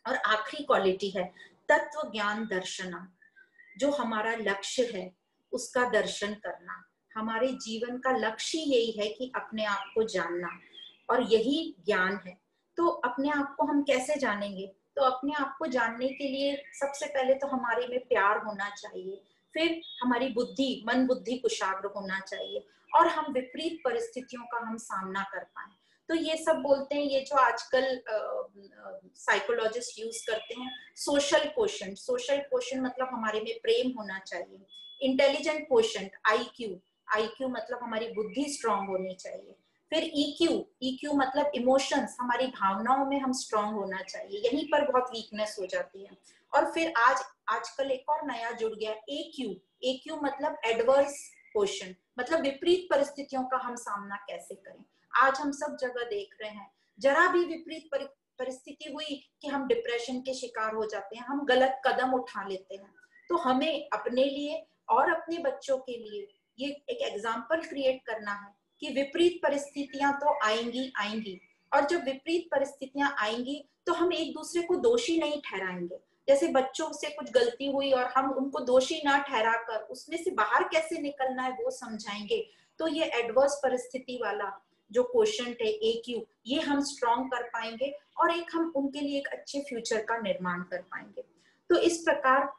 और आखिरी क्वालिटी है तत्व ज्ञान दर्शनम, जो हमारा लक्ष्य है उसका दर्शन करना। हमारे जीवन का लक्ष्य यही है कि अपने आप को जानना, और यही ज्ञान है। तो अपने आप को हम कैसे जानेंगे? तो अपने आप को जानने के लिए सबसे पहले तो हमारे में प्यार होना चाहिए, फिर हमारी बुद्धि, मन बुद्धि कुशाग्र होना चाहिए, और हम विपरीत परिस्थितियों का हम सामना कर पाए। तो ये सब बोलते हैं, ये जो आजकल साइकोलॉजिस्ट यूज करते हैं, सोशल क्वोशंट। सोशल क्वोशंट मतलब हमारे में प्रेम होना चाहिए। इंटेलिजेंट क्वोशंट आईक्यू, आईक्यू मतलब हमारी बुद्धि स्ट्रांग होनी चाहिए। फिर ईक्यू, ईक्यू मतलब इमोशंस, हमारी भावनाओं में हम स्ट्रांग होना चाहिए, यहीं पर बहुत वीकनेस हो जाती है। और फिर आजकल एक और नया जुड़ गया एक्यू, एक्यू मतलब एडवर्स क्वोशंट, मतलब विपरीत परिस्थितियों का हम सामना कैसे करें। आज हम सब जगह देख रहे हैं, जरा भी विपरीत परिस्थिति हुई कि हम डिप्रेशन के शिकार हो जाते हैं, हम गलत कदम उठा लेते हैं। तो हमें अपने लिए और अपने बच्चों के लिए ये एक एग्जाम्पल क्रिएट करना है कि विपरीत परिस्थितियां तो आएंगी आएंगी, और जब विपरीत परिस्थितियां आएंगी तो हम एक दूसरे को दोषी नहीं ठहराएंगे। जैसे बच्चों से कुछ गलती हुई और हम उनको दोषी ना ठहराकर उसमें से बाहर कैसे निकलना है वो समझाएंगे। तो ये एडवर्स परिस्थिति वाला जो क्वोशंट है AQ, ये हम स्ट्रॉन्ग कर पाएंगे, और एक हम उनके लिए एक अच्छे फ्यूचर का निर्माण कर पाएंगे। तो इस प्रकार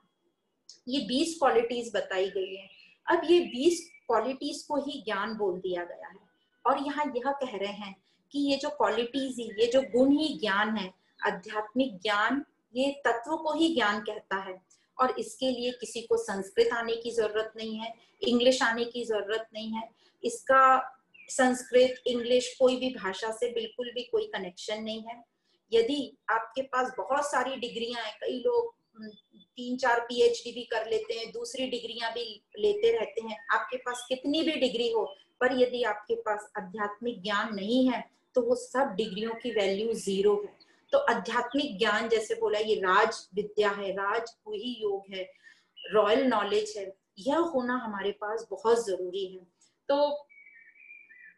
ये 20 क्वालिटीज बताई गई है। अब ये 20 क्वालिटीज को ही ज्ञान बोल दिया गया है, और यहाँ यह कह रहे हैं कि ये जो क्वालिटीज ही, ये जो गुण ही ज्ञान है। आध्यात्मिक ज्ञान ये तत्व को ही ज्ञान कहता है, और इसके लिए किसी को संस्कृत आने की जरूरत नहीं है, इंग्लिश आने की जरूरत नहीं है। इसका संस्कृत इंग्लिश कोई भी भाषा से बिल्कुल भी कोई कनेक्शन नहीं है। यदि आपके पास बहुत सारी डिग्रियां हैं, कई लोग 3-4 PhD भी कर लेते हैं, दूसरी डिग्रियां भी लेते रहते हैं, आपके पास कितनी भी डिग्री हो, पर यदि आपके पास आध्यात्मिक ज्ञान नहीं है तो वो सब डिग्रियों की वैल्यू जीरो है। तो आध्यात्मिक ज्ञान, जैसे बोला, ये राज विद्या है, राज वही योग है, रॉयल नॉलेज है, यह होना हमारे पास बहुत जरूरी है। तो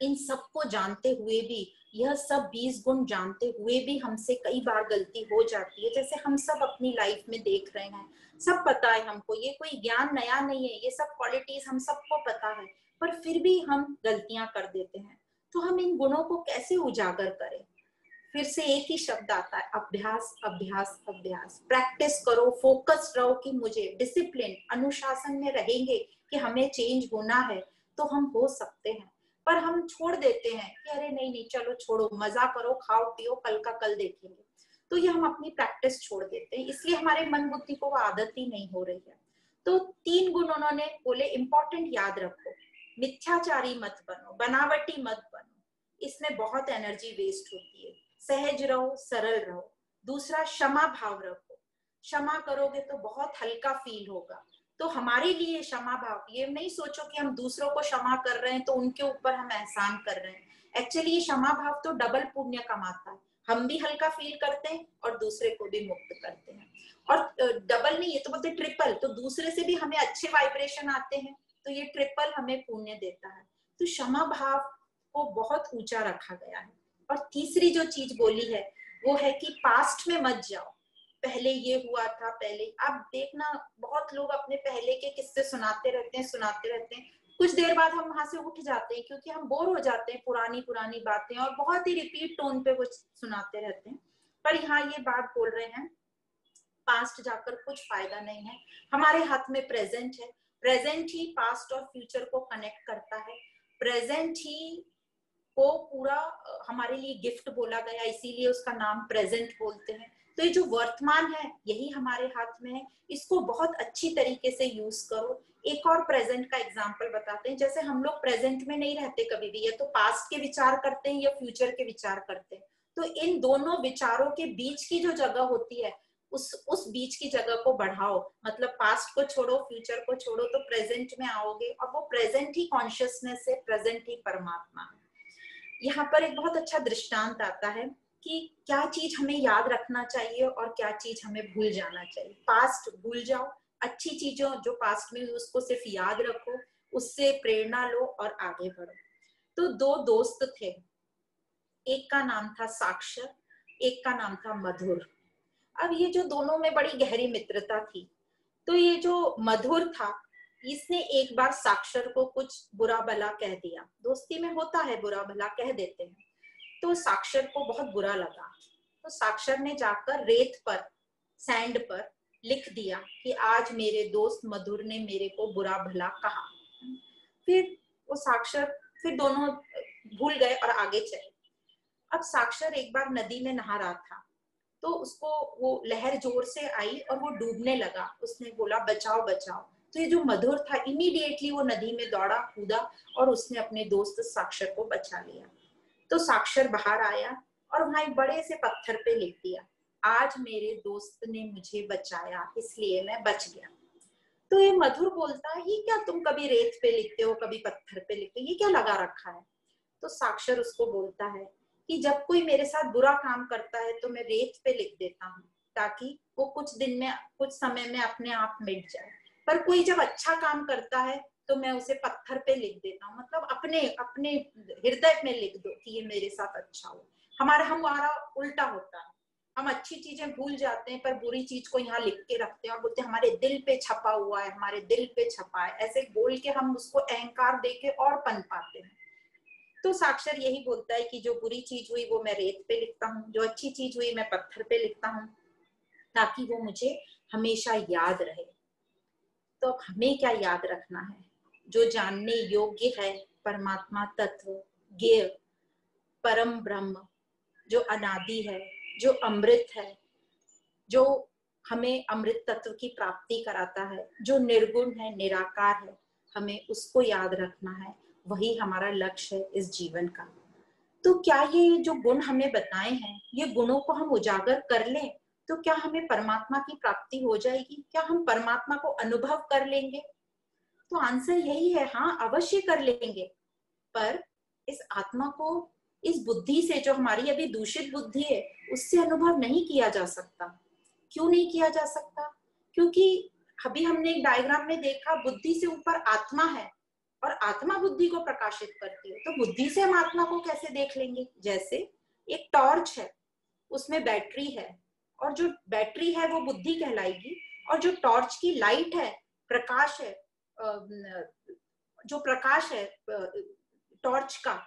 इन सबको जानते हुए भी, यह सब 20 गुण जानते हुए भी हमसे कई बार गलती हो जाती है, जैसे हम सब अपनी लाइफ में देख रहे हैं। सब पता है हमको, ये कोई ज्ञान नया नहीं है, ये सब क्वालिटीज हम सबको पता है, पर फिर भी हम गलतियां कर देते हैं। तो हम इन गुणों को कैसे उजागर करें? फिर से एक ही शब्द आता है, अभ्यास अभ्यास अभ्यास। प्रैक्टिस करो, फोकस रहो कि मुझे डिसिप्लिन, अनुशासन में रहेंगे कि हमें चेंज होना है तो हम हो सकते हैं। पर हम छोड़ देते हैं कि अरे नहीं नहीं, चलो छोड़ो, मजा करो, खाओ पियो, कल का कल देखेंगे। तो ये हम अपनी प्रैक्टिस छोड़ देते हैं, इसलिए हमारे मन बुद्धि को वो आदत ही नहीं हो रही है। तो 3 गुण उन्होंने बोले, इंपॉर्टेंट याद रखो। मिथ्याचारी मत बनो, बनावटी मत बनो, इसमें बहुत एनर्जी वेस्ट होती है। सहज रहो, सरल रहो। दूसरा, क्षमा भाव रखो, क्षमा करोगे तो बहुत हल्का फील होगा। तो हमारे लिए क्षमा भाव, ये नहीं सोचो कि हम दूसरों को क्षमा कर रहे हैं तो उनके ऊपर हम एहसान कर रहे हैं। एक्चुअली ये क्षमा भाव तो डबल पुण्य कमाता है, हम भी हल्का फील करते हैं और दूसरे को भी मुक्त करते हैं। और डबल नहीं, ये तो बोलते ट्रिपल, तो दूसरे से भी हमें अच्छे वाइब्रेशन आते हैं, तो ये ट्रिपल हमें पुण्य देता है। तो क्षमा भाव को बहुत ऊंचा रखा गया है। और तीसरी जो चीज बोली है वो है कि पास्ट में मत जाओ, पहले ये हुआ था, पहले। आप देखना, बहुत लोग अपने पहले के किस्से सुनाते रहते हैं, सुनाते रहते हैं, कुछ देर बाद हम वहां से उठ जाते हैं क्योंकि हम बोर हो जाते हैं पुरानी पुरानी बातें, और बहुत ही रिपीट टोन पे कुछ सुनाते रहते हैं। पर यहाँ ये बात बोल रहे हैं, पास्ट जाकर कुछ फायदा नहीं है, हमारे हाथ में प्रेजेंट है। प्रेजेंट ही पास्ट और फ्यूचर को कनेक्ट करता है, प्रेजेंट ही को पूरा हमारे लिए गिफ्ट बोला गया, इसीलिए उसका नाम प्रेजेंट बोलते हैं। तो ये जो वर्तमान है यही हमारे हाथ में है, इसको बहुत अच्छी तरीके से यूज करो। एक और प्रेजेंट का एग्जांपल बताते हैं, जैसे हम लोग प्रेजेंट में नहीं रहते कभी भी, या तो पास्ट के विचार करते हैं या फ्यूचर के विचार करते हैं। तो इन दोनों विचारों के बीच की जो जगह होती है, उस बीच की जगह को बढ़ाओ, मतलब पास्ट को छोड़ो, फ्यूचर को छोड़ो, तो प्रेजेंट में आओगे, और वो प्रेजेंट ही कॉन्शियसनेस है, प्रेजेंट ही परमात्मा है। यहाँ पर एक बहुत अच्छा दृष्टांत आता है कि क्या चीज हमें याद रखना चाहिए और क्या चीज हमें भूल जाना चाहिए। पास्ट भूल जाओ, अच्छी चीजों जो पास्ट में उसको सिर्फ याद रखो, उससे प्रेरणा लो और आगे बढ़ो। तो दो दोस्त थे, एक का नाम था साक्षर, एक का नाम था मधुर। अब ये जो दोनों में बड़ी गहरी मित्रता थी, तो ये जो मधुर था, इसने एक बार साक्षर को कुछ बुरा भला कह दिया। दोस्ती में होता है, बुरा भला कह देते हैं। तो साक्षर को बहुत बुरा लगा, तो साक्षर ने जाकर रेत पर, सैंड पर लिख दिया कि आज मेरे दोस्त मधुर ने मेरे को बुरा भला कहा। फिर वो साक्षर, फिर दोनों भूल गए और आगे चले। अब साक्षर एक बार नदी में नहा रहा था, तो उसको वो लहर जोर से आई और वो डूबने लगा। उसने बोला बचाओ बचाओ। तो ये जो मधुर था, इमीडिएटली वो नदी में दौड़ा, कूदा और उसने अपने दोस्त साक्षर को बचा लिया। तो साक्षर बाहर आया और वहां एक बड़े से पत्थर पे लिख दिया, आज मेरे दोस्त ने मुझे बचाया इसलिए मैं बच गया। तो ये मधुर बोलता है, ये क्या तुम कभी रेत पे लिखते हो, कभी पत्थर पे लिखते हो, ये क्या लगा रखा है? तो साक्षर उसको बोलता है कि जब कोई मेरे साथ बुरा काम करता है तो मैं रेत पे लिख देता हूँ, ताकि वो कुछ दिन में, कुछ समय में अपने आप मिट जाए। पर कोई जब अच्छा काम करता है तो मैं उसे पत्थर पे लिख देता हूँ, मतलब अपने अपने हृदय में लिख दो कि ये मेरे साथ अच्छा हो। हमारा उल्टा होता है, हम अच्छी चीजें भूल जाते हैं पर बुरी चीज को यहाँ लिख के रखते हैं और बोलते हैं हमारे दिल पे छपा हुआ है, हमारे दिल पे छपा है, ऐसे बोल के हम उसको अहंकार देके और पन पाते हैं। तो साक्षर यही बोलता है कि जो बुरी चीज हुई वो मैं रेत पे लिखता हूँ, जो अच्छी चीज हुई मैं पत्थर पे लिखता हूँ, ताकि वो मुझे हमेशा याद रहे। तो अब हमें क्या याद रखना है? जो जानने योग्य है, परमात्मा तत्व, ज्ञेय, परम ब्रह्म, जो अनादि है, जो अमृत है, जो हमें अमृत तत्व की प्राप्ति कराता है, जो निर्गुण है, निराकार है, हमें उसको याद रखना है। वही हमारा लक्ष्य है इस जीवन का। तो क्या ये जो गुण हमें बताए हैं, ये गुणों को हम उजागर कर लें तो क्या हमें परमात्मा की प्राप्ति हो जाएगी? क्या हम परमात्मा को अनुभव कर लेंगे? तो आंसर यही है, हाँ अवश्य कर लेंगे। पर इस आत्मा को, इस बुद्धि से, जो हमारी अभी दूषित बुद्धि है, उससे अनुभव नहीं किया जा सकता। क्यों नहीं किया जा सकता? क्योंकि अभी हमने एक डायग्राम में देखा, बुद्धि से ऊपर आत्मा है और आत्मा बुद्धि को प्रकाशित करती है। तो बुद्धि से हम आत्मा को कैसे देख लेंगे? जैसे एक टॉर्च है, उसमें बैटरी है, और जो बैटरी है वो बुद्धि कहलाएगी, और जो टॉर्च की लाइट है, प्रकाश है, जो प्रकाश है टॉर्च का,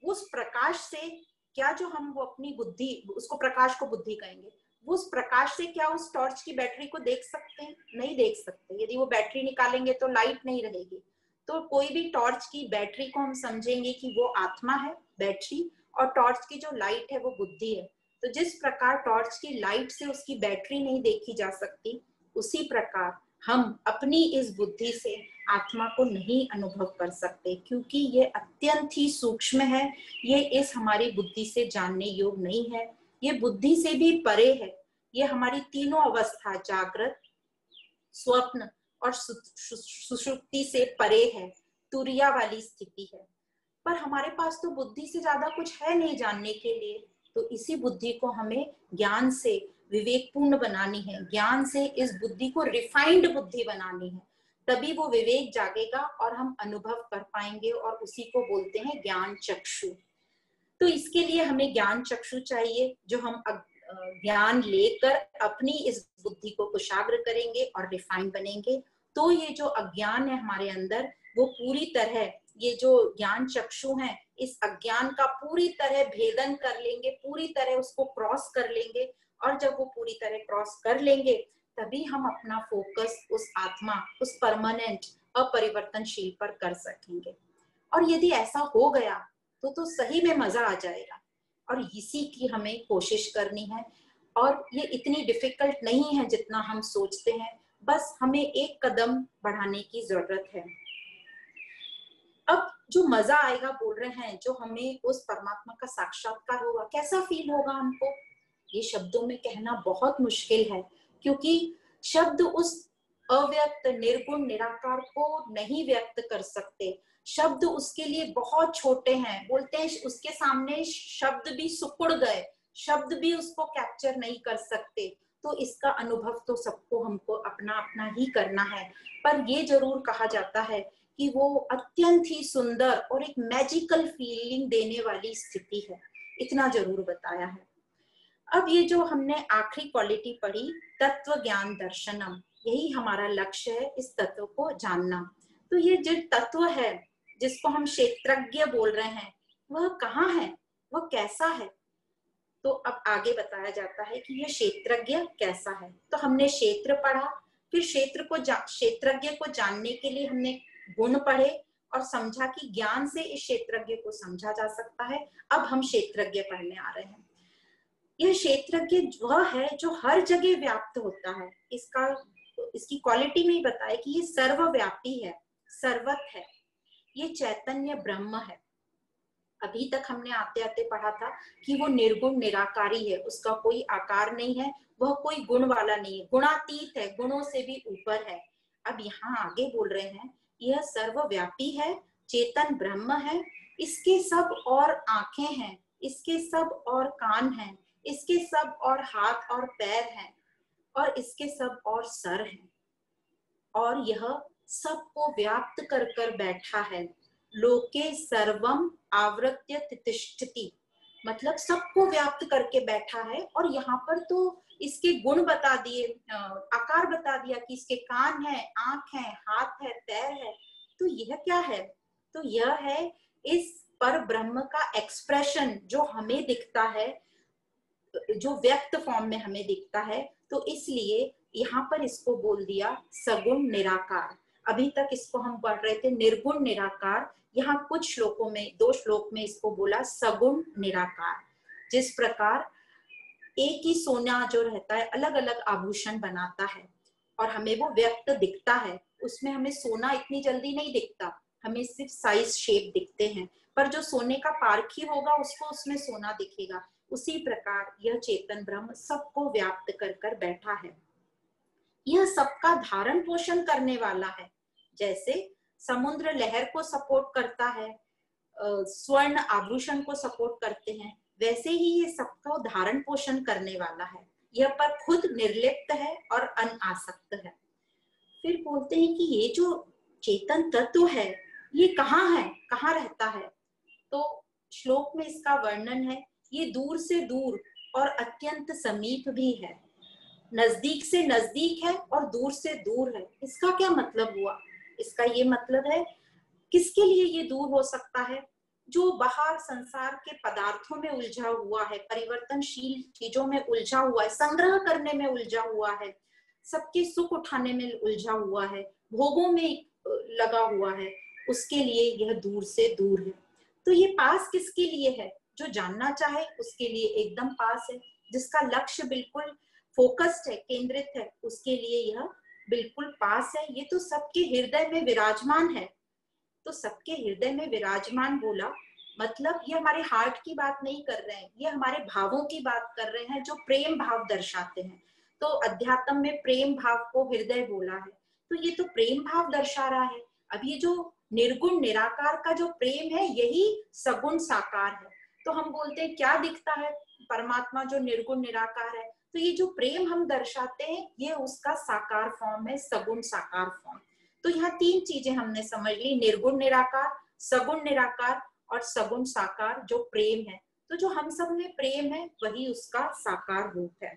उस प्रकाश से क्या, जो हम वो अपनी बुद्धि, उसको प्रकाश को बुद्धि कहेंगे, वो उस प्रकाश से क्या उस टॉर्च की बैटरी को देख सकते हैं? नहीं देख सकते। यदि वो बैटरी निकालेंगे तो लाइट नहीं रहेगी। तो कोई भी टॉर्च की बैटरी को हम समझेंगे कि वो आत्मा है, बैटरी, और टॉर्च की जो लाइट है वो बुद्धि है। तो जिस प्रकार टॉर्च की लाइट से उसकी बैटरी नहीं देखी जा सकती, उसी प्रकार हम अपनी इस बुद्धि से आत्मा को नहीं अनुभव कर सकते, क्योंकि ये अत्यंत ही सूक्ष्म है। ये इस हमारी बुद्धि से जानने योग्य नहीं है, ये बुद्धि से भी परे है। ये हमारी तीनों अवस्था, जागृत, स्वप्न और सुषुप्ति से परे है, तुरिया वाली स्थिति है। पर हमारे पास तो बुद्धि से ज्यादा कुछ है नहीं जानने के लिए। तो इसी बुद्धि को हमें ज्ञान से विवेकपूर्ण बनानी है, ज्ञान से इस बुद्धि को रिफाइंड बुद्धि बनानी है। तभी वो विवेक जागेगा और हम अनुभव कर पाएंगे, और उसी को बोलते हैं ज्ञान चक्षु। तो इसके लिए हमें ज्ञान चक्षु चाहिए, जो हम ज्ञान लेकर अपनी इस बुद्धि को कुशाग्र करेंगे और रिफाइन बनेंगे। तो ये जो अज्ञान है हमारे अंदर, वो पूरी तरह, ये जो ज्ञान चक्षु है, इस अज्ञान का पूरी तरह भेदन कर लेंगे, पूरी तरह उसको क्रॉस कर लेंगे। और जब वो पूरी तरह क्रॉस कर लेंगे, तभी हम अपना फोकस उस आत्मा, उस परमानेंट, अपरिवर्तनशील पर कर सकेंगे। और यदि ऐसा हो गया तो सही में मजा आ जाएगा। और इसी की हमें कोशिश करनी है। और ये इतनी डिफिकल्ट नहीं है जितना हम सोचते हैं, बस हमें एक कदम बढ़ाने की जरूरत है। अब जो मजा आएगा बोल रहे हैं, जो हमें उस परमात्मा का साक्षात्कार होगा, कैसा फील होगा हमको, ये शब्दों में कहना बहुत मुश्किल है, क्योंकि शब्द उस अव्यक्त, निर्गुण, निराकार को नहीं व्यक्त कर सकते। शब्द उसके लिए बहुत छोटे हैं। बोलते हैं उसके सामने शब्द भी सुकुड़ गए, शब्द भी उसको कैप्चर नहीं कर सकते। तो इसका अनुभव तो सबको, हमको अपना अपना ही करना है। पर ये जरूर कहा जाता है कि वो अत्यंत ही सुंदर और एक मैजिकल फीलिंग देने वाली स्थिति है, इतना जरूर बताया है। अब ये जो हमने आखिरी क्वालिटी पढ़ी, तत्व ज्ञान दर्शनम, यही हमारा लक्ष्य है, इस तत्व को जानना। तो ये जो तत्व है जिसको हम क्षेत्रज्ञ बोल रहे हैं, वह कहाँ है, वह कैसा है? तो अब आगे बताया जाता है कि यह क्षेत्रज्ञ कैसा है। तो हमने क्षेत्र पढ़ा, फिर क्षेत्रज्ञ को जानने के लिए हमने गुण पढ़े और समझा कि ज्ञान से इस क्षेत्रज्ञ को समझा जा सकता है। अब हम क्षेत्रज्ञ पढ़ने आ रहे हैं। यह क्षेत्रज्ञ वह है जो हर जगह व्याप्त होता है। इसकी क्वालिटी में ही बताया कि ये सर्वव्यापी है, सर्वत है, ये चैतन्य ब्रह्म है। अभी तक हमने आते आते पढ़ा था कि वो निर्गुण निराकारी है, उसका कोई आकार नहीं है, वह कोई गुण वाला नहीं है, गुणातीत है, गुणों से भी ऊपर है। अब यहाँ आगे बोल रहे हैं यह सर्वव्यापी है, चेतन ब्रह्म है, इसके सब और आंखें हैं, इसके सब और कान हैं, इसके सब और हाथ और पैर हैं, और इसके सब और सर हैं, और यह सबको व्याप्त कर कर बैठा है। लोके सर्वम आवृत्य तिष्ठति, मतलब सबको व्याप्त करके बैठा है। और यहाँ पर तो इसके गुण बता दिए, आकार बता दिया कि इसके कान है, आंख है, हाथ है, पैर है। तो यह क्या है? तो यह है इस पर ब्रह्म का एक्सप्रेशन जो हमें दिखता है, जो व्यक्त फॉर्म में हमें दिखता है। तो इसलिए यहाँ पर इसको बोल दिया सगुण निराकार। अभी तक इसको हम पढ़ रहे थे निर्गुण निराकार, यहाँ कुछ श्लोकों में, 2 श्लोक में इसको बोला सगुण निराकार। जिस प्रकार एक ही सोना जो रहता है अलग अलग आभूषण बनाता है और हमें वो व्यक्त दिखता है, उसमें हमें सोना इतनी जल्दी नहीं दिखता, हमें सिर्फ साइज शेप दिखते हैं, पर जो सोने का पारखी होगा उसको उसमें सोना दिखेगा। उसी प्रकार यह चेतन ब्रह्म सबको व्याप्त कर कर बैठा है। यह सबका धारण पोषण करने वाला है। जैसे समुद्र लहर को सपोर्ट करता है, स्वर्ण आभूषण को सपोर्ट करते हैं, वैसे ही ये सबका धारण पोषण करने वाला है। यह पर खुद निर्लिप्त है और अनासक्त है। फिर बोलते हैं कि ये जो चेतन तत्व है ये कहाँ है, कहाँ रहता है? तो श्लोक में इसका वर्णन है, ये दूर से दूर और अत्यंत समीप भी है, नजदीक से नजदीक है और दूर से दूर है। इसका क्या मतलब हुआ? इसका ये मतलब है किसके लिए ये दूर हो सकता है? जो बाहर संसार के पदार्थों में उलझा हुआ है, परिवर्तनशील चीजों में उलझा हुआ है, संग्रह करने में उलझा हुआ है, सबके सुख उठाने में उलझा हुआ है, भोगों में लगा हुआ है, उसके लिए यह दूर से दूर है। तो ये पास किसके लिए है? जो जानना चाहे उसके लिए एकदम पास है, जिसका लक्ष्य बिल्कुल फोकस्ड है, केंद्रित है, उसके लिए यह बिल्कुल पास है। ये तो सबके हृदय में विराजमान है। तो सबके हृदय में विराजमान बोला मतलब ये हमारे हार्ट की बात नहीं कर रहे हैं, ये हमारे भावों की बात कर रहे हैं जो प्रेम भाव दर्शाते हैं। तो अध्यात्म में प्रेम भाव को हृदय बोला है, तो ये तो प्रेम भाव दर्शा रहा है। अब ये जो निर्गुण निराकार का जो प्रेम है यही सगुण साकार है। तो हम बोलते हैं क्या दिखता है परमात्मा जो निर्गुण निराकार है, तो ये जो प्रेम हम दर्शाते हैं ये उसका साकार फॉर्म है, सगुण साकार फॉर्म। तो यहाँ 3 चीजें हमने समझ ली, निर्गुण निराकार, सगुण निराकार और सगुण साकार जो प्रेम है। तो जो हम सब में प्रेम है वही उसका साकार रूप है।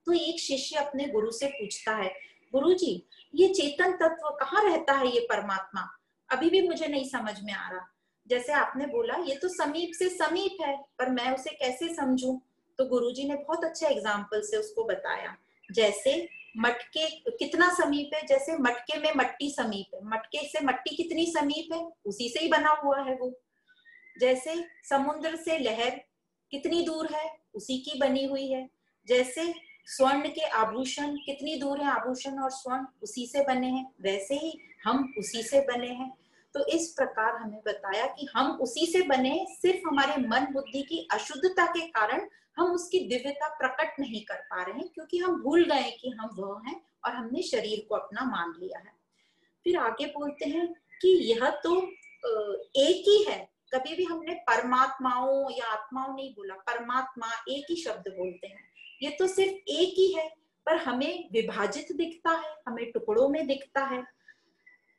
तो एक शिष्य अपने गुरु से पूछता है, गुरुजी ये चेतन तत्व कहाँ रहता है, ये परमात्मा अभी भी मुझे नहीं समझ में आ रहा। जैसे आपने बोला ये तो समीप से समीप है, पर मैं उसे कैसे समझूं? तो गुरुजी ने बहुत अच्छे एग्जाम्पल से उसको बताया। जैसे मटके कितना समीप है, जैसे मटके में मट्टी समीप है, मटके से मट्टी कितनी समीप है, उसी से ही बना हुआ है वो। जैसे समुद्र से लहर कितनी दूर है, उसी की बनी हुई है। जैसे स्वर्ण के आभूषण कितनी दूर है, आभूषण और स्वर्ण उसी से बने हैं, वैसे ही हम उसी से बने हैं। तो इस प्रकार हमें बताया कि हम उसी से बने, सिर्फ हमारे मन बुद्धि की अशुद्धता के कारण हम उसकी दिव्यता प्रकट नहीं कर पा रहे हैं, क्योंकि हम भूल गए कि हम वह हैं और हमने शरीर को अपना मान लिया है। फिर आगे बोलते हैं कि यह तो एक ही है। कभी भी हमने परमात्माओं या आत्माओं नहीं बोला, परमात्मा एक ही शब्द बोलते हैं। ये तो सिर्फ एक ही है, पर हमें विभाजित दिखता है, हमें टुकड़ों में दिखता है।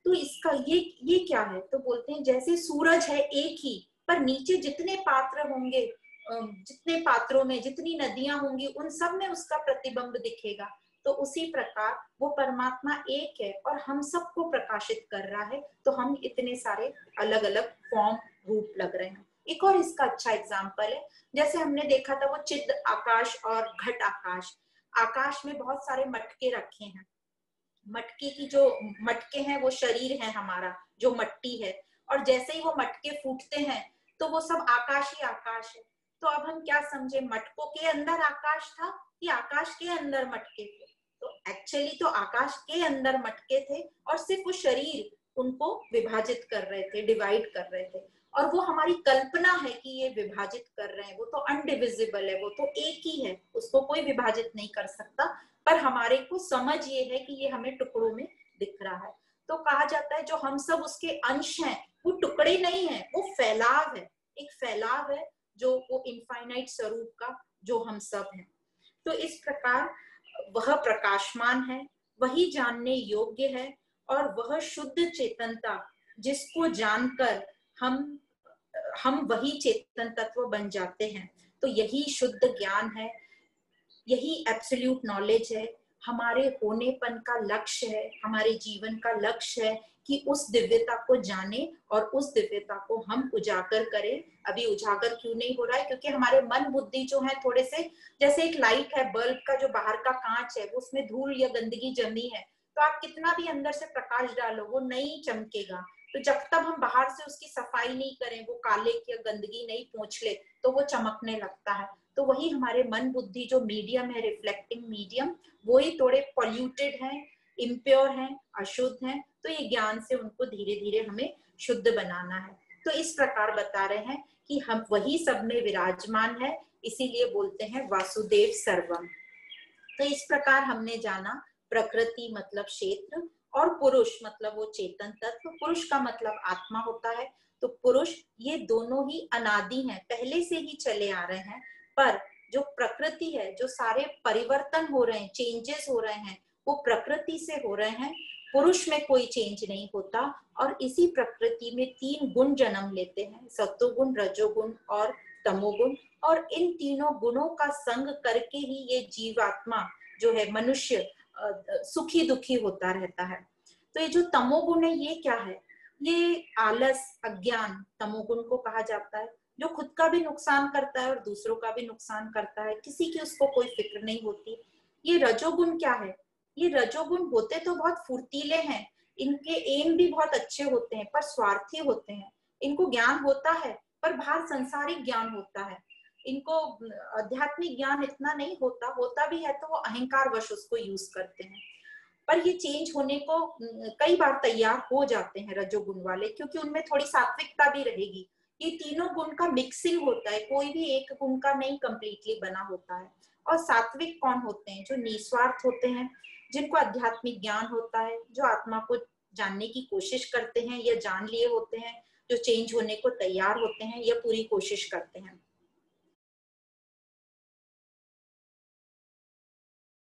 तो इसका ये क्या है? तो बोलते हैं जैसे सूरज है एक ही, पर नीचे जितने पात्र होंगे, जितने पात्रों में जितनी नदियां होंगी, उन सब में उसका प्रतिबिंब दिखेगा। तो उसी प्रकार वो परमात्मा एक है और हम सबको प्रकाशित कर रहा है। तो हम इतने सारे अलग अलग फॉर्म, रूप लग रहे हैं। एक और इसका अच्छा एग्जाम्पल है, जैसे हमने देखा था वो चिद आकाश और घट आकाश। आकाश में बहुत सारे मटके रखे हैं। मटके की जो मटके हैं वो शरीर है हमारा, जो मट्टी है, और जैसे ही वो मटके फूटते हैं तो वो सब आकाश ही आकाश है। तो अब हम क्या समझे, मटकों के अंदर आकाश था कि आकाश के अंदर मटके थे? तो एक्चुअली तो आकाश के अंदर मटके थे और सिर्फ वो शरीर उनको विभाजित कर रहे थे, डिवाइड कर रहे थे। और वो हमारी कल्पना है कि ये विभाजित कर रहे हैं, वो तो अनडिविजिबल है, वो तो एक ही है, उसको कोई विभाजित नहीं कर सकता। पर हमारे को समझ ये है कि ये हमें टुकड़ों में दिख रहा है। तो कहा जाता है जो हम सब उसके अंश हैं, वो टुकड़े नहीं है, वो फैलाव है, एक फैलाव है, जो वो इनफाइनाइट स्वरूप का जो हम सब हैं। तो इस प्रकार वह प्रकाशमान है, वही जानने योग्य है, और वह शुद्ध चेतनता जिसको जानकर हम वही चेतन तत्व बन जाते हैं। तो यही शुद्ध ज्ञान है, यही एब्सोल्यूट नॉलेज है, हमारे होनेपन का लक्ष्य है, हमारे जीवन का लक्ष्य है कि उस दिव्यता को जाने और उस दिव्यता को हम उजागर करें। अभी उजागर क्यों नहीं हो रहा है? क्योंकि हमारे मन बुद्धि जो है थोड़े से, जैसे एक लाइट है, बल्ब का जो बाहर का कांच है, उसमें धूल या गंदगी जमी है, तो आप कितना भी अंदर से प्रकाश डालो वो नहीं चमकेगा। तो जब तक हम बाहर से उसकी सफाई नहीं करें, वो काले की गंदगी नहीं पोंछ ले, तो वो चमकने लगता है। तो वही हमारे मन बुद्धि जो मीडियम है, रिफ्लेक्टिंग मीडियम, वो ही थोड़े पॉल्यूटेड हैं, इम्प्योर हैं, अशुद्ध हैं। तो ये ज्ञान से उनको धीरे धीरे हमें शुद्ध बनाना है। तो इस प्रकार बता रहे हैं कि हम वही सब में विराजमान है, इसीलिए बोलते हैं वासुदेव सर्वम। तो इस प्रकार हमने जाना प्रकृति मतलब क्षेत्र, और पुरुष मतलब वो चेतन तत्व। पुरुष का मतलब आत्मा होता है। तो पुरुष ये दोनों ही अनादि हैं, पहले से ही चले आ रहे हैं। पर जो प्रकृति है, जो सारे परिवर्तन हो रहे हैं, चेंजेस हो रहे हैं, वो प्रकृति से हो रहे हैं। पुरुष में कोई चेंज नहीं होता। और इसी प्रकृति में 3 गुण जन्म लेते हैं, सत्वगुण, रजोगुण और तमोगुण। और इन तीनों गुणों का संग करके ही ये जीवात्मा जो है, मनुष्य, सुखी दुखी होता रहता है। तो ये जो तमोगुण है, ये क्या है? ये आलस, अज्ञान तमोगुण को कहा जाता है, जो खुद का भी नुकसान करता है और दूसरों का भी नुकसान करता है, किसी की उसको कोई फिक्र नहीं होती। ये रजोगुण क्या है? ये रजोगुण होते तो बहुत फुर्तीले हैं, इनके एम भी बहुत अच्छे होते हैं, पर स्वार्थी होते हैं। इनको ज्ञान होता है पर बाहर संसारिक ज्ञान होता है, इनको आध्यात्मिक ज्ञान इतना नहीं होता, होता भी है तो वो अहंकार वश उसको यूज करते हैं। पर ये चेंज होने को कई बार तैयार हो जाते हैं रजोगुण वाले, क्योंकि उनमें थोड़ी सात्विकता भी रहेगी। ये तीनों गुण का मिक्सिंग होता है, कोई भी एक गुण का नहीं कंप्लीटली बना होता है। और सात्विक कौन होते हैं? जो निस्वार्थ होते हैं, जिनको आध्यात्मिक ज्ञान होता है, जो आत्मा को जानने की कोशिश करते हैं या जान लिए होते हैं, जो चेंज होने को तैयार होते हैं या पूरी कोशिश करते हैं।